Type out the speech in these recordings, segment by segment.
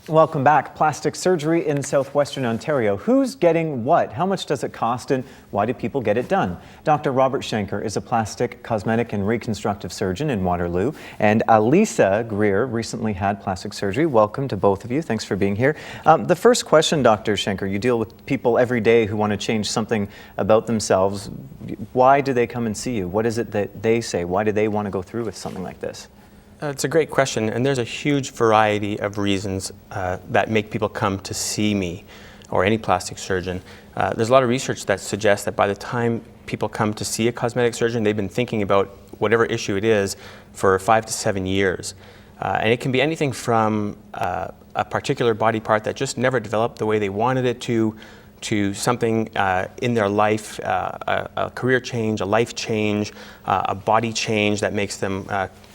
Welcome back. Plastic surgery in southwestern Ontario. Who's getting what? How much does it cost and why do people get it done? Dr. Robert Shenker is a plastic, cosmetic and reconstructive surgeon in Waterloo, and Alisa Greer recently had plastic surgery. Welcome to both of you. Thanks for being here. The first question, Dr. Shenker, you deal with people every day who want to change something about themselves. Why do they come and see you? What is it that they say? Why do they want to go through with something like this? It's a great question, and there's a huge variety of reasons that make people come to see me or any plastic surgeon. There's a lot of research that suggests that by the time people come to see a cosmetic surgeon, they've been thinking about whatever issue it is for 5 to 7 years. And it can be anything from a particular body part that just never developed the way they wanted it to something in their life, a career change, a life change, a body change that makes them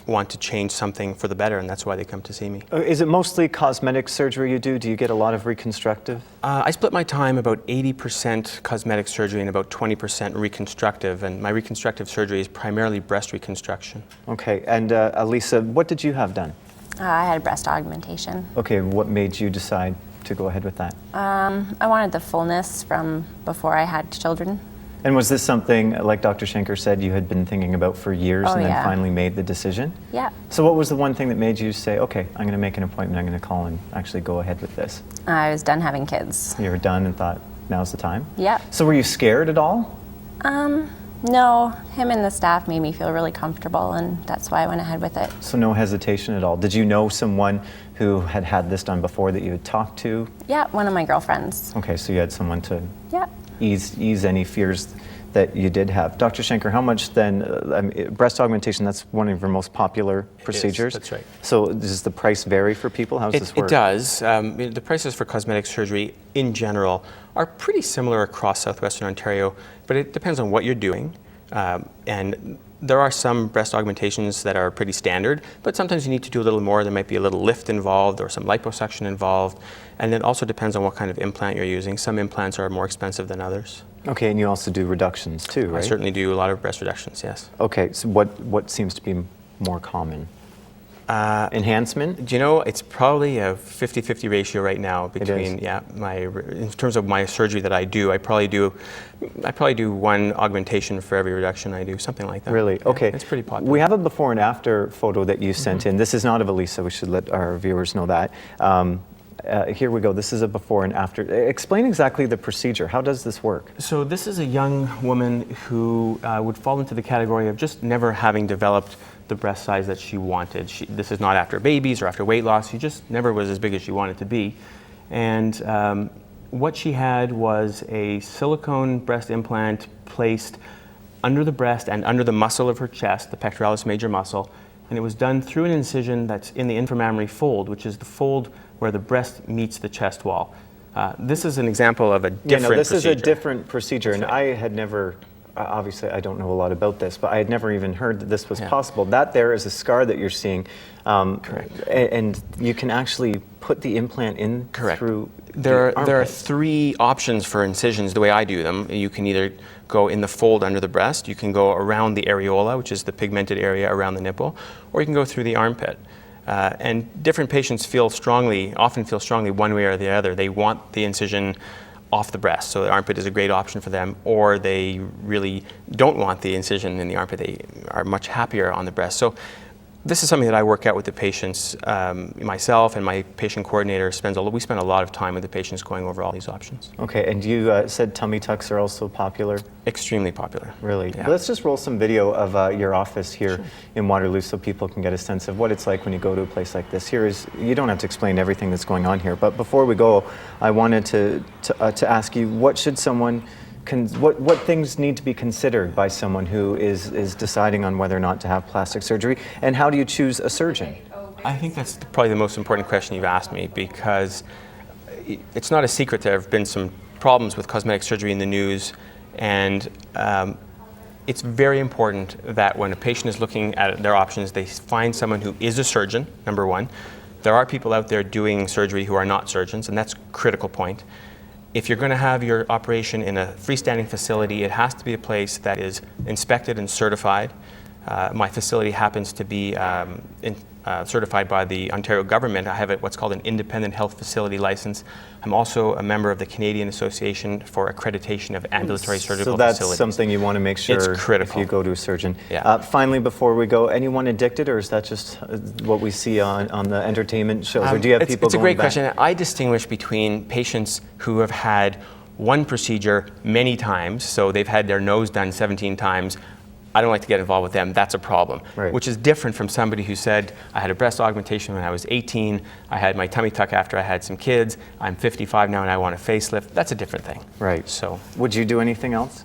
want to change something for the better, and that's why they come to see me. Is it mostly cosmetic surgery you do? Do you get a lot of reconstructive? I split my time about 80% cosmetic surgery and about 20% reconstructive, and my reconstructive surgery is primarily breast reconstruction. Okay, and Alisa, what did you have done? I had breast augmentation. Okay, what made you decide to go ahead with that? I wanted the fullness from before I had children. And was this something, like Dr. Shenker said, you had been thinking about for years and then yeah. finally made the decision? Yeah. So what was the one thing that made you say, okay, I'm going to make an appointment, I'm going to call and actually go ahead with this? I was done having kids. You were done and thought, now's the time? Yeah. So were you scared at all? No, him and the staff made me feel really comfortable, and that's why I went ahead with it. So no hesitation at all. Did you know someone who had had this done before that you had talked to? Yeah, one of my girlfriends. Okay, so you had someone to Yeah. ease any fears that you did have. Dr. Shenker, how much then, breast augmentation, that's one of your most popular procedures? That's right. So does the price vary for people? How does this work? It does. The prices for cosmetic surgery in general are pretty similar across southwestern Ontario, but it depends on what you're doing. And there are some breast augmentations that are pretty standard, but sometimes you need to do a little more. There might be a little lift involved or some liposuction involved. And it also depends on what kind of implant you're using. Some implants are more expensive than others. Okay, and you also do reductions too, right? I certainly do a lot of breast reductions, yes. Okay, so what seems to be more common? Enhancement? Do you know, it's probably a 50-50 ratio right now between, It is. in terms of my surgery that I do, I probably do one augmentation for every reduction I do, something like that. Really? Yeah, okay. it's pretty popular. We have a before and after photo that you sent in. This is not of Alisa, we should let our viewers know that. Here we go, this is a before and after. Explain exactly the procedure. How does this work? So this is a young woman who would fall into the category of just never having developed the breast size that she wanted. This is not after babies or after weight loss. She just never was as big as she wanted to be. And what she had was a silicone breast implant placed under the breast and under the muscle of her chest, the pectoralis major muscle. And it was done through an incision that's in the inframammary fold, which is the fold where the breast meets the chest wall. This is an example of a different this procedure. is a different procedure, and I had never, obviously I don't know a lot about this, but I had never even heard that this was possible. That there is a scar that you're seeing. Correct. And you can actually put the implant in through There are 3 options for incisions the way I do them. You can either go in the fold under the breast, you can go around the areola, which is the pigmented area around the nipple, or you can go through the armpit. And different patients often feel strongly one way or the other. They want the incision off the breast, so the armpit is a great option for them, or they really don't want the incision in the armpit. They are much happier on the breast. So this is something that I work out with the patients. Myself and my patient coordinator we spend a lot of time with the patients going over all these options. Okay, and you said tummy tucks are also popular? Extremely popular. Really? Yeah. Let's just roll some video of your office here in Waterloo so people can get a sense of what it's like when you go to a place like this. You don't have to explain everything that's going on here, but before we go, I wanted to ask you, what should someone what things need to be considered by someone who is deciding on whether or not to have plastic surgery, and how do you choose a surgeon? I think that's probably the most important question you've asked me, because it's not a secret there have been some problems with cosmetic surgery in the news, and it's very important that when a patient is looking at their options, they find someone who is a surgeon, number one. There are people out there doing surgery who are not surgeons, and that's a critical point. If you're going to have your operation in a freestanding facility, it has to be a place that is inspected and certified. My facility happens to be certified by the Ontario government. I have what's called an independent health facility license. I'm also a member of the Canadian Association for Accreditation of Ambulatory Surgical Facilities. So that's something you want to make sure it's critical. if you go to a surgeon. Yeah. Finally, before we go, anyone addicted, or is that just what we see on the entertainment shows? Or do you have people It's a going great back? question. I distinguish between patients who have had one procedure many times, so they've had their nose done 17 times. I don't like to get involved with them. That's a problem, right. Which is different from somebody who said, I had a breast augmentation when I was 18, I had my tummy tuck after I had some kids, I'm 55 now and I want a facelift. That's a different thing. Right. So, would you do anything else?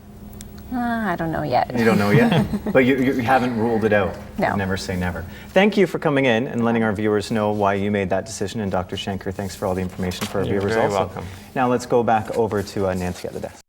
I don't know yet. You don't know yet? But you haven't ruled it out. No. Never say never. Thank you for coming in and letting our viewers know why you made that decision. And Dr. Shenker, thanks for all the information for our You're viewers very also. welcome. Now let's go back over to Nancy at the desk.